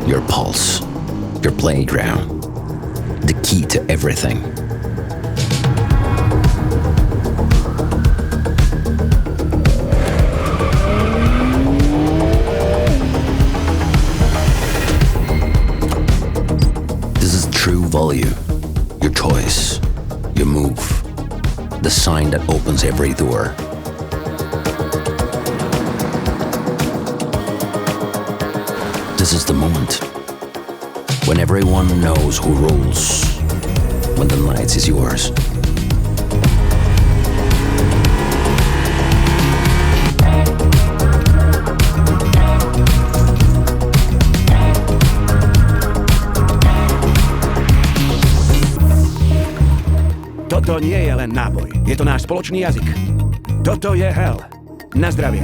your pulse, your playground, the key to everything. This is True Value, your choice, your move, the sign that opens every door. This is the moment when everyone knows who rules, when the night is yours. Toto nie je len náboj, je to náš spoločný jazyk. Toto je Hell. Na zdravie.